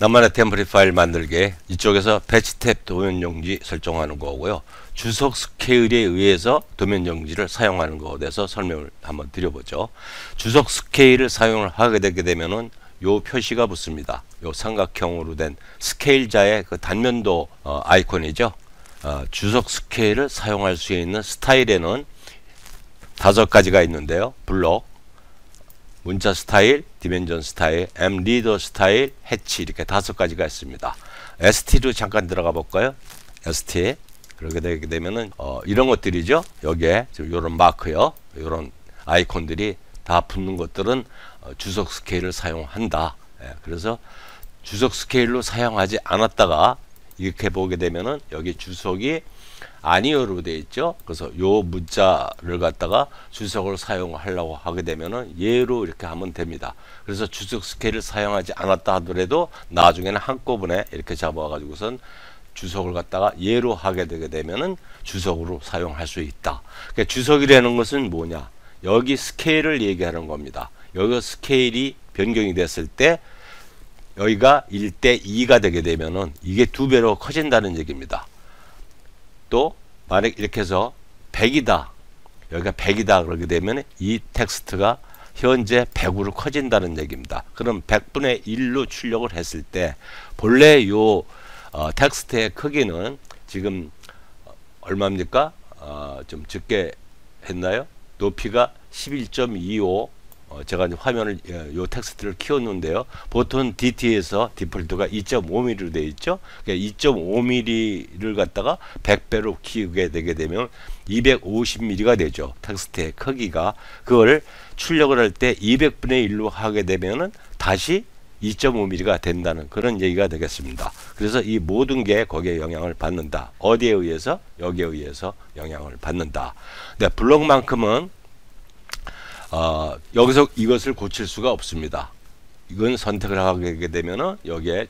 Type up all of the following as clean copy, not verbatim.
나만의 템플릿 파일 만들기, 이쪽에서 배치 탭 도면 용지 설정하는 거고요. 주석 스케일에 의해서 도면 용지를 사용하는 거에 대해서 설명을 한번 드려보죠. 주석 스케일을 사용을 하게 되게 되면은 요 표시가 붙습니다. 요 삼각형으로 된 스케일자의 그 단면도 아이콘이죠. 주석 스케일을 사용할 수 있는 스타일에는 5가지가 있는데요. 블록, 문자 스타일, 디멘전 스타일, M 리더 스타일, 해치, 이렇게 5가지가 있습니다. ST로 잠깐 들어가 볼까요? ST. 그렇게 되게 되면은 이런 것들이죠. 여기에 이런 마크요, 이런 아이콘들이 다 붙는 것들은 주석 스케일을 사용한다. 그래서 주석 스케일로 사용하지 않았다가 이렇게 보게 되면은 여기 주석이 아니어로 되어 있죠. 그래서 요 문자를 갖다가 주석을 사용하려고 하게 되면은 예로 이렇게 하면 됩니다. 그래서 주석 스케일을 사용하지 않았다 하더라도 나중에는 한꺼번에 이렇게 잡아 가지고선 주석을 갖다가 예로 하게 되게 되면은 주석으로 사용할 수 있다. 그러니까 주석이라는 것은 뭐냐? 여기 스케일을 얘기하는 겁니다. 여기 스케일이 변경이 됐을 때 여기가 1대 2가 되게 되면은 이게 2배로 커진다는 얘기입니다. 또 만약 이렇게 해서 100이다, 여기가 100이다 그러게 되면 이 텍스트가 현재 100으로 커진다는 얘기입니다. 그럼 100분의 1로 출력을 했을 때 본래 요 텍스트의 크기는 지금 얼마입니까? 좀 적게 했나요? 높이가 11.25, 제가 이제 화면을 요 텍스트를 키웠는데요. 보통 DT에서 디폴트가 2.5mm로 되어 있죠. 그러니까 2.5mm를 갖다가 100배로 키우게 되게 되면 250mm가 되죠. 텍스트의 크기가. 그걸 출력을 할 때 200분의 1로 하게 되면은 다시 2.5mm가 된다는 그런 얘기가 되겠습니다. 그래서 이 모든 게 거기에 영향을 받는다. 어디에 의해서? 여기에 의해서 영향을 받는다. 근데 블록만큼은 여기서 이것을 고칠 수가 없습니다. 이건 선택을 하게 되면은 여기에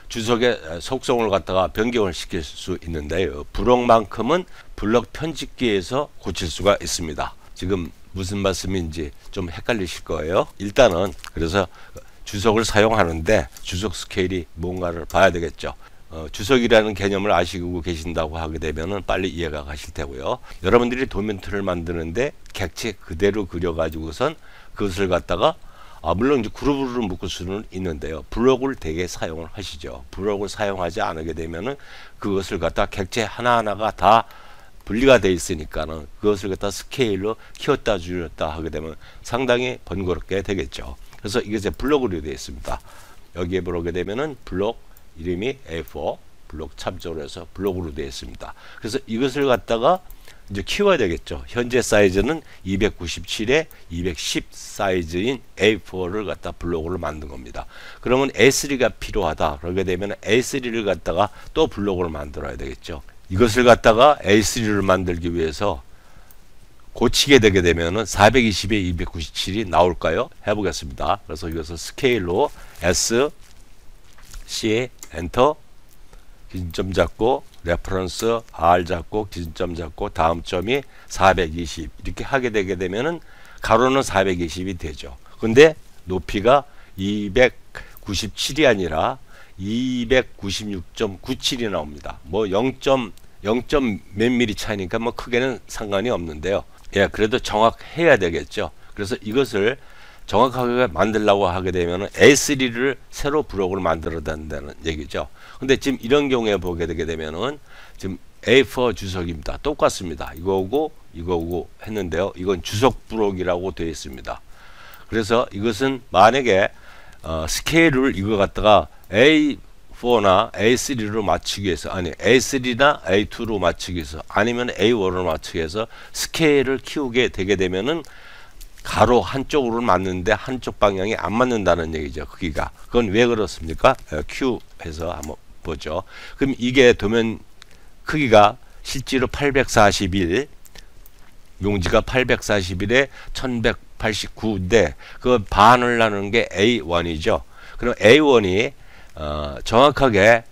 주석의 속성을 갖다가 변경을 시킬 수 있는데요. 블록만큼은 블록 편집기에서 고칠 수가 있습니다. 지금 무슨 말씀인지 좀 헷갈리실 거예요. 일단은 그래서 주석을 사용하는데 주석 스케일이 뭔가를 봐야 되겠죠. 주석이라는 개념을 아시고 계신다고 하게 되면은 빨리 이해가 가실 테고요. 여러분들이 도면틀을 만드는데 객체 그대로 그려가지고선 그것을 갖다가 물론 이제 그룹으로 묶을 수는 있는데요. 블록을 되게 사용을 하시죠. 블록을 사용하지 않게 되면은 그것을 갖다 객체 하나하나가 다 분리가 되어 있으니까는 그것을 갖다 스케일로 키웠다 줄였다 하게 되면 상당히 번거롭게 되겠죠. 그래서 이것에 블록으로 되어 있습니다. 여기에 보게 되면은 블록 이름이 A4 블록 참조로 해서 블록으로 되어 있습니다. 그래서 이것을 갖다가 이제 키워야 되겠죠. 현재 사이즈는 297에 210 사이즈인 A4를 갖다 블록으로 만든 겁니다. 그러면 A3가 필요하다. 그러게 되면 A3를 갖다가 또 블록으로 만들어야 되겠죠. 이것을 갖다가 A3를 만들기 위해서 고치게 되게 되면은 420에 297이 나올까요? 해보겠습니다. 그래서 이것을 스케일로 S, C, 엔터, 기준점 잡고, 레퍼런스, R 잡고, 기준점 잡고, 다음 점이 420 이렇게 하게 되게 되면은 가로는 420이 되죠. 근데 높이가 297이 아니라 296.97이 나옵니다. 뭐 0. 몇 미리 차이니까 뭐 크게는 상관이 없는데요. 예, 그래도 정확해야 되겠죠. 그래서 이것을 정확하게 만들려고 하게 되면 A3를 새로 블록을 만들어야 된다는 얘기죠. 근데 지금 이런 경우에 보게 되게 되면은 지금 A4 주석입니다. 똑같습니다. 이거고 했는데요. 이건 주석 블록이라고 되어 있습니다. 그래서 이것은 만약에 스케일을 이거 갖다가 A4나 A3로 맞추기 위해서, 아니 A3나 A2로 맞추기 위해서, 아니면 A1로 맞추기 위해서 스케일을 키우게 되게 되면은 가로 한쪽으로 맞는데 한쪽 방향이 안 맞는다는 얘기죠. 크기가. 그건 왜 그렇습니까? Q 해서 한번 보죠. 그럼 이게 도면 크기가 실제로 841, 용지가 841에 1189인데 그 반을 나누는 게 A1이죠. 그럼 A1이 정확하게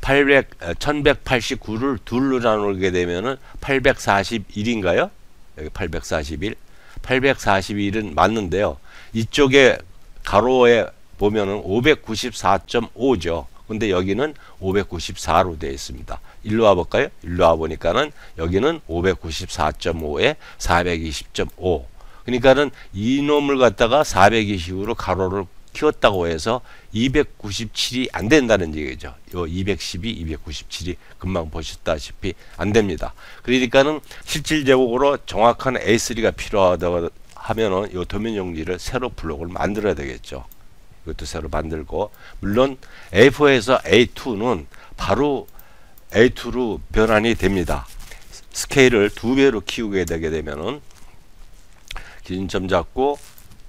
1189를 둘로 나누게 되면은 841인가요? 여기 841. 841은 맞는데요. 이쪽에 가로에 보면은 594.5죠. 근데 여기는 594로 되어 있습니다. 일로 와 볼까요? 일로 와 보니까는 여기는 594.5에 420.5. 그러니까는 이놈을 갖다가 420으로 가로를 키웠다고 해서 297이 안 된다는 얘기죠. 요 212, 297이 금방 보셨다시피 안 됩니다. 그러니까는 실질적으로 정확한 A3가 필요하다고 하면은 요 도면용지를 새로 블록을 만들어야 되겠죠. 이것도 새로 만들고, 물론 A4에서 A2는 바로 A2로 변환이 됩니다. 스케일을 2배로 키우게 되게 되면은 기준점 잡고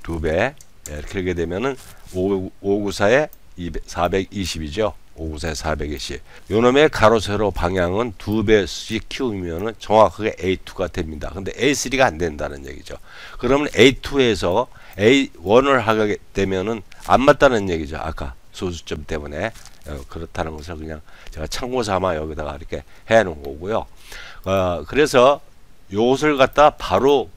2배 이렇게 하게 되면은 594에 420이죠. 594에 420. 요놈의 가로 세로 방향은 2배씩 키우면은 정확하게 A2가 됩니다. 근데 A3가 안 된다는 얘기죠. 그러면 A2에서 A1을 하게 되면은 안 맞다는 얘기죠. 아까 소수점 때문에. 그렇다는 것을 그냥 제가 참고 삼아 여기다가 이렇게 해 놓은 거고요. 그래서 요것을 갖다 바로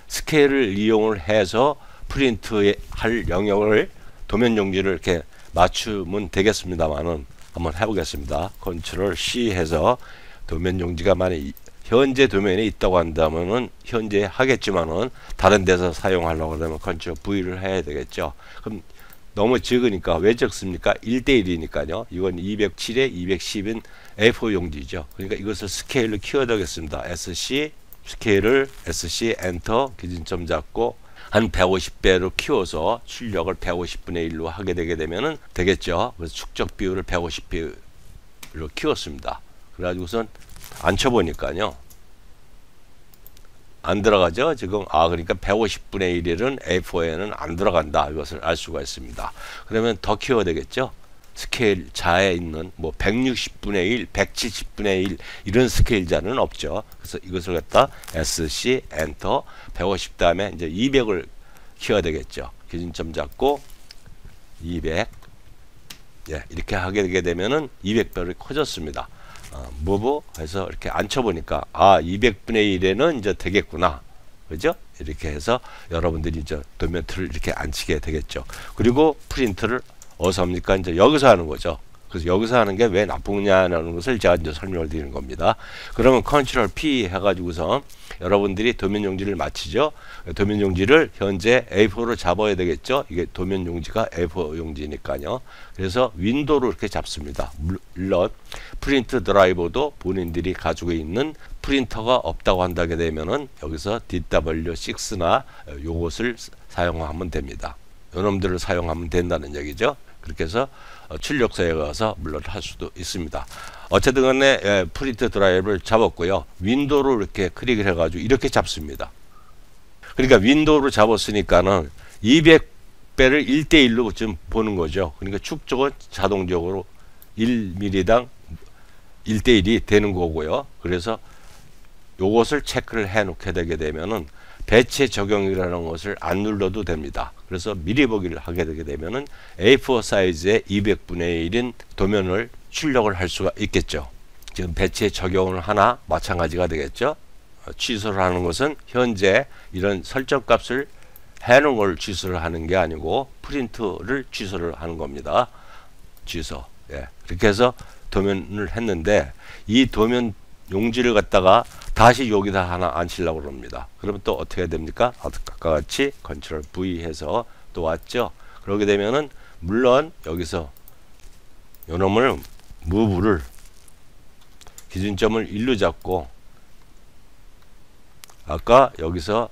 스케일을 이용을 해서 프린트 할 영역을 도면 용지를 이렇게 맞추면 되겠습니다만은 한번 해보겠습니다. 컨트롤 C 해서 도면 용지가 만약 현재 도면에 있다고 한다면은 현재 하겠지만은 다른 데서 사용하려고 그러면 컨트롤 V를 해야 되겠죠. 그럼 너무 적으니까 왜 적습니까? 1대1이니까요. 이건 207에 210인 A4 용지죠. 그러니까 이것을 스케일로 키워야 되겠습니다. SC 스케일을 SC 엔터 기준점 잡고 한 150배로 키워서 출력을 150분의 1로 하게 되게 되면은 되겠죠. 그래서 축적 비율을 150배로 키웠습니다. 그래가지고선 안 쳐보니까요. 안 들어가죠. 지금 그러니까 150분의 1일은 A4에는 안 들어간다. 이것을 알 수가 있습니다. 그러면 더 키워야 되겠죠. 스케일 자에 있는 뭐 160분의 1, 170분의 1 이런 스케일자는 없죠. 그래서 이것을 갖다 SC 엔터 150 다음에 이제 200을 키워야 되겠죠. 기준점 잡고 200 이렇게 하게 되게 되면은 200배로 커졌습니다. 무브 해서 이렇게 앉혀보니까 200분의 1에는 이제 되겠구나. 그죠? 이렇게 해서 여러분들이 이제 도면틀을 이렇게 앉히게 되겠죠. 그리고 프린트를 어디서 합니까? 이제 여기서 하는 거죠. 그래서 여기서 하는 게 왜 나쁘냐는 것을 제가 이제 설명을 드리는 겁니다. 그러면 컨트롤 P 해가지고서 여러분들이 도면 용지를 마치죠. 도면 용지를 현재 A4로 잡아야 되겠죠. 이게 도면 용지가 A4 용지니까요. 그래서 윈도우로 이렇게 잡습니다. 물론 프린트 드라이버도 본인들이 가지고 있는 프린터가 없다고 한다게 되면은 여기서 DW6나 요것을 사용하면 됩니다. 요놈들을 사용하면 된다는 얘기죠. 그렇게 해서 출력소에 가서 물론 할 수도 있습니다. 어쨌든 간에 프린트 드라이브를 잡았고요. 윈도우로 이렇게 클릭을 해가지고 이렇게 잡습니다. 그러니까 윈도우로 잡았으니까는 200배를 1대1로 지금 보는 거죠. 그러니까 축적은 자동적으로 1mm당 1대1이 되는 거고요. 그래서 요것을 체크를 해 놓게 되게 되면은 배치 적용이라는 것을 안 눌러도 됩니다. 그래서 미리 보기를 하게 되게 되면은 A4 사이즈의 200분의 1인 도면을 출력을 할 수가 있겠죠. 지금 배치의 적용을 하나 마찬가지가 되겠죠. 취소를 하는 것은 현재 이런 설정 값을 해놓은 걸 취소를 하는 게 아니고 프린트를 취소를 하는 겁니다. 취소. 그렇게 해서 도면을 했는데 이 도면 용지를 갖다가 다시 여기다 하나 앉히려고 합니다. 그러면 또 어떻게 해야 됩니까? 아까 같이 컨트롤 V 해서 또 왔죠. 그러게 되면은 물론 여기서 요놈을 무브를 기준점을 1로 잡고 아까 여기서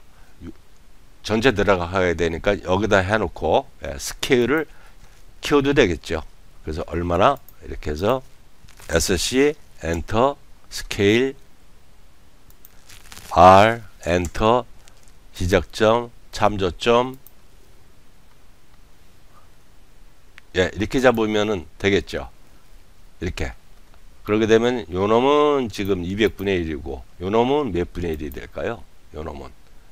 전체 들어가야 되니까 여기다 해놓고 스케일을 키워도 되겠죠. 그래서 얼마나 이렇게 해서 SC 엔터 스케일 R 엔터 지적점 참조점 이렇게 잡으면은 되겠죠. 이렇게 그렇게 되면 요놈은 지금 200분의 1이고 요놈은 몇 분의 1이 될까요? 요놈은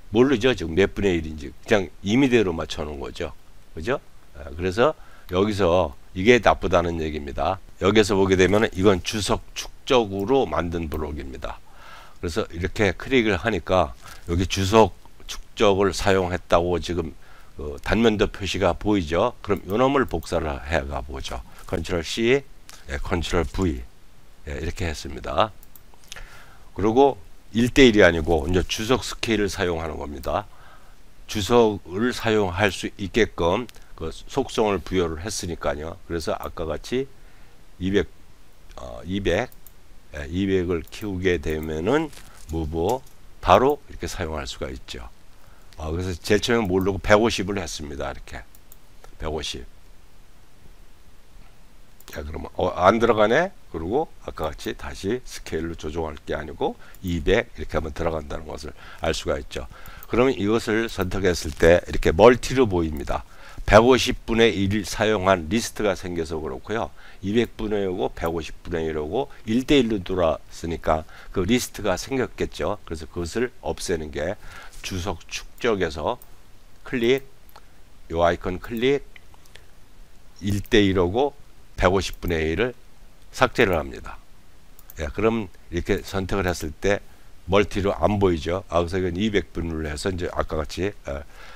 모르죠. 지금 몇 분의 1인지 그냥 임의대로 맞춰 놓은 거죠. 그죠? 그래서 여기서 이게 나쁘다는 얘기입니다. 여기서 보게 되면 이건 주석 축적으로 만든 블록입니다. 그래서 이렇게 클릭을 하니까 여기 주석 축적을 사용했다고 지금 그 단면도 표시가 보이죠. 그럼 요놈을 복사를 해가 보죠. 컨트롤 C, 예, 컨트롤 V, 예, 이렇게 했습니다. 그리고 1대1이 아니고 이제 주석 스케일을 사용하는 겁니다. 주석을 사용할 수 있게끔 그 속성을 부여를 했으니까요. 그래서 아까 같이 200을 키우게 되면은 move 바로 이렇게 사용할 수가 있죠. 그래서 제일 처음에 모르고 150을 했습니다. 이렇게 150. 자, 그러면 안 들어가네. 그리고 아까 같이 다시 스케일로 조정할 게 아니고 200 이렇게 하면 들어간다는 것을 알 수가 있죠. 그러면 이것을 선택했을 때 이렇게 멀티로 보입니다. 150분의 1 사용한 리스트가 생겨서 그렇고요. 200분의 1이고 150분의 1이고 1대1로 돌았으니까 그 리스트가 생겼겠죠. 그래서 그것을 없애는 게 주석 축적에서 클릭, 요 아이콘 클릭, 1대1하고 150분의 1을 삭제를 합니다. 예, 그럼 이렇게 선택을 했을 때 멀티로 안 보이죠. 그래서 이건 200분으로 해서 이제 아까 같이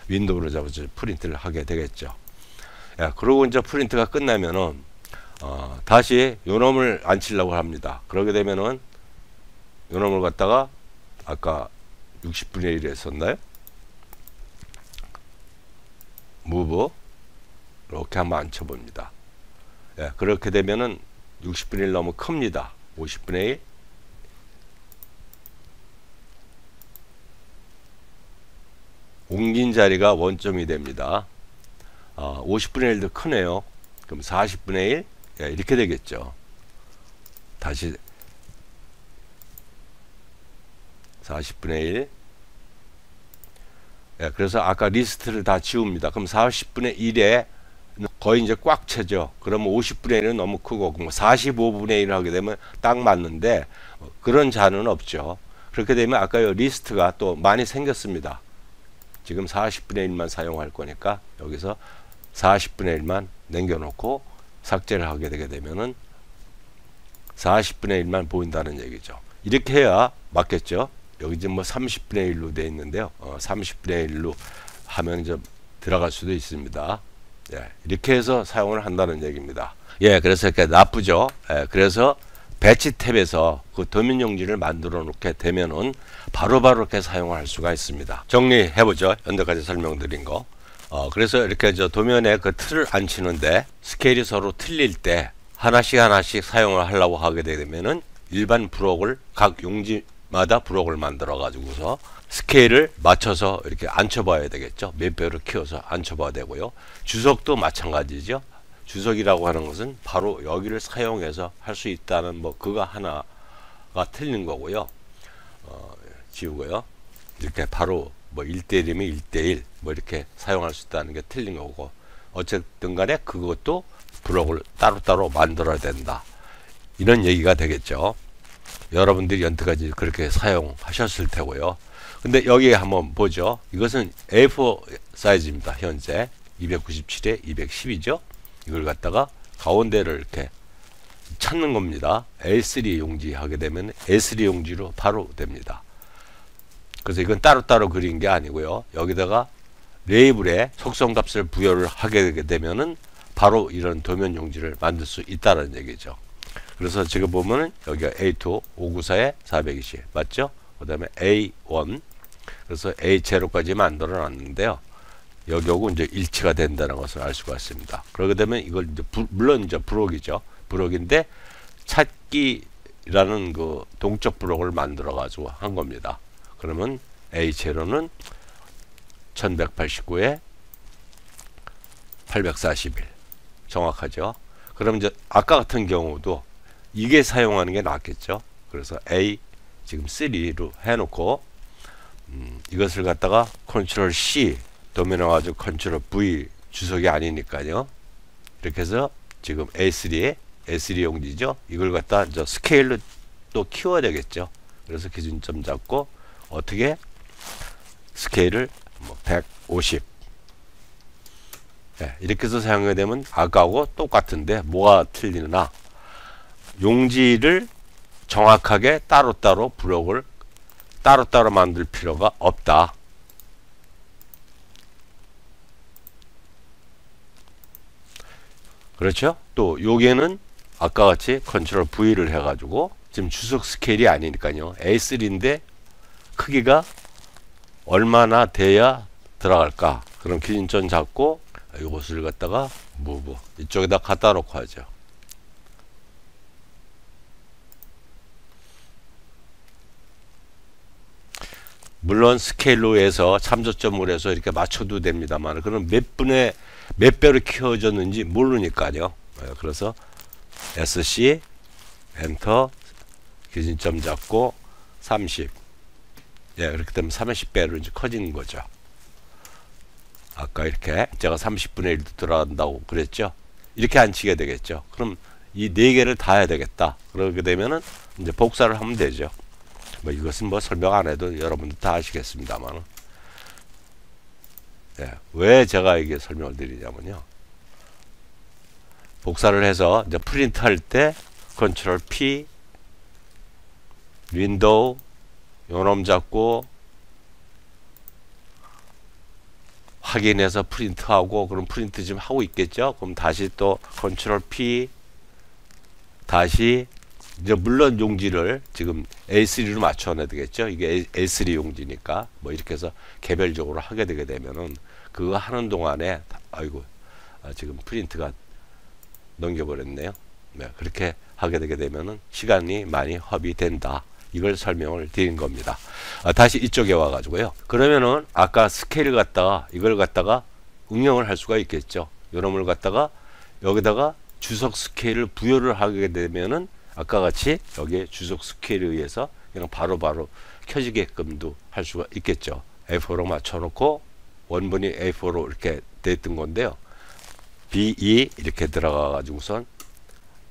윈도우로 잡아서 프린트를 하게 되겠죠. 예, 그리고 이제 프린트가 끝나면은 다시 요놈을 안 치려고 합니다. 그러게 되면은 요놈을 갖다가 아까 60분의 1 했었나요? move 이렇게 한번 안 쳐봅니다. 예, 그렇게 되면은 60분의 1 너무 큽니다. 50분의 1 옮긴 자리가 원점이 됩니다. 50분의 1도 크네요. 그럼 40분의 1 예, 이렇게 되겠죠. 다시 40분의 1 예, 그래서 아까 리스트를 다 지웁니다. 그럼 40분의 1에 거의 이제 꽉 차죠. 그러면 50분의 1은 너무 크고 45분의 1을 하게 되면 딱 맞는데 그런 자는 없죠. 그렇게 되면 아까 요 리스트가 또 많이 생겼습니다. 지금 40분의 1만 사용할 거니까 여기서 40분의 1만 남겨놓고 삭제를 하게 되게 되면은 40분의 1만 보인다는 얘기죠. 이렇게 해야 맞겠죠. 여기 지금 뭐 30분의 1로 되어 있는데요. 30분의 1로 하면 좀 들어갈 수도 있습니다. 예, 이렇게 해서 사용을 한다는 얘기입니다. 예, 그래서 이렇게 나쁘죠. 예, 그래서 배치 탭에서 그 도면 용지를 만들어 놓게 되면은 바로바로 이렇게 사용할 수가 있습니다. 정리해 보죠. 현재까지 설명드린 거. 그래서 이렇게 저 도면에 그 틀을 안 치는데 스케일이 서로 틀릴 때 하나씩 사용을 하려고 하게 되면은 일반 브록을 각 용지마다 브록을 만들어 가지고서 스케일을 맞춰서 이렇게 앉혀봐야 되겠죠. 몇 배로 키워서 앉혀봐야 되고요. 주석도 마찬가지죠. 주석이라고 하는 것은 바로 여기를 사용해서 할 수 있다는 뭐 그거 하나가 틀린 거고요. 지우고요. 이렇게 바로 뭐 1대1이면 1대1 뭐 이렇게 사용할 수 있다는 게 틀린 거고, 어쨌든 간에 그것도 브록을 따로따로 만들어야 된다, 이런 얘기가 되겠죠. 여러분들이 연트까지 그렇게 사용하셨을 테고요. 근데 여기에 한번 보죠. 이것은 A4 사이즈입니다. 현재 297에 210이죠. 이걸 갖다가 가운데를 이렇게 찾는 겁니다. A3 용지 하게 되면 A3 용지로 바로 됩니다. 그래서 이건 따로따로 그린 게 아니고요. 여기다가 레이블에 속성 값을 부여를 하게 되면은 바로 이런 도면 용지를 만들 수 있다는 얘기죠. 그래서 지금 보면은 여기가 A2 594에 420 맞죠? 그 다음에 A1 그래서 A0까지 만들어 놨는데요. 여기하고 이제 일치가 된다는 것을 알 수가 있습니다. 그러게 되면 이걸 이제 물론 이제 브록이죠. 브록인데 찾기라는 그 동적 브록을 만들어 가지고 한 겁니다. 그러면 A0는 1189에 841 정확하죠. 그럼 이제 아까 같은 경우도 이게 사용하는 게 낫겠죠. 그래서 A 지금 3로 해놓고 이것을 갖다가 컨트롤 C 도면에 와가지고 컨트롤 V 주석이 아니니까요. 이렇게 해서 지금 A3에 A3 용지죠. 이걸 갖다 이제 스케일로 또 키워야 되겠죠. 그래서 기준점 잡고 어떻게 스케일을 뭐 150 네, 이렇게 해서 사용하게 되면 아까하고 똑같은데 뭐가 틀리나, 용지를 정확하게 따로따로 브록을 따로따로 만들 필요가 없다. 그렇죠? 또 요게는 아까 같이 컨트롤 V를 해가지고 지금 주석 스케일이 아니니까요. A3인데 크기가 얼마나 돼야 들어갈까? 그럼 기준점 잡고 이것을 갖다가 무브 이쪽에다 갖다 놓고 하죠. 물론 스케일로 해서 참조점을 해서 이렇게 맞춰도 됩니다만 그럼 몇 배로 키워졌는지 모르니까요. 그래서 SC 엔터 기준점 잡고 30 그렇게 되면 30배로 이제 커지는 거죠. 아까 이렇게 제가 30분의 1도 들어간다고 그랬죠. 이렇게 안 치게 되겠죠. 그럼 이 네 개를 다 해야 되겠다. 그러게 되면은 이제 복사를 하면 되죠. 뭐 이것은 뭐 설명 안 해도 여러분들 다 아시겠습니다만 왜 제가 이게 설명을 드리냐면요. 복사를 해서 이제 프린트 할 때 컨트롤 P 윈도우 요놈 잡고 확인해서 프린트하고 그럼 프린트 지금 하고 있겠죠. 그럼 다시 또 컨트롤 P 다시 이제 물론 용지를 지금 A3로 맞춰놔야 되겠죠. 이게 A3 용지니까 뭐 이렇게 해서 개별적으로 하게 되게 되면은 그거 하는 동안에 아이고 지금 프린트가 넘겨버렸네요. 네, 그렇게 하게 되게 되면은 시간이 많이 허비된다. 이걸 설명을 드린 겁니다. 다시 이쪽에 와가지고요. 그러면은 아까 스케일을 갖다가 이걸 갖다가 응용을 할 수가 있겠죠. 요놈을 갖다가 여기다가 주석 스케일을 부여를 하게 되면은 아까 같이 여기에 주석 스케일에 의해서 그냥 바로바로 켜지게끔도 할 수가 있겠죠. A4로 맞춰놓고 원본이 A4로 이렇게 돼 있던 건데요. B2 이렇게 들어가 가지고선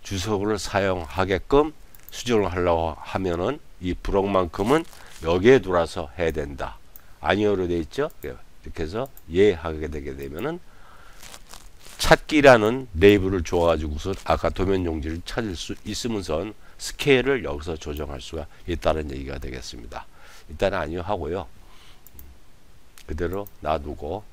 주석을 사용하게끔 수정을 하려고 하면은 이 브록만큼은 여기에 돌아서 해야 된다. 아니오로 되어 있죠. 이렇게 해서 예 하게 되게 되면은 찾기라는 레이블을 줘가지고서 아까 도면 용지를 찾을 수 있으면서 스케일을 여기서 조정할 수가 있다는 얘기가 되겠습니다. 일단 아니요 하고요. 그대로 놔두고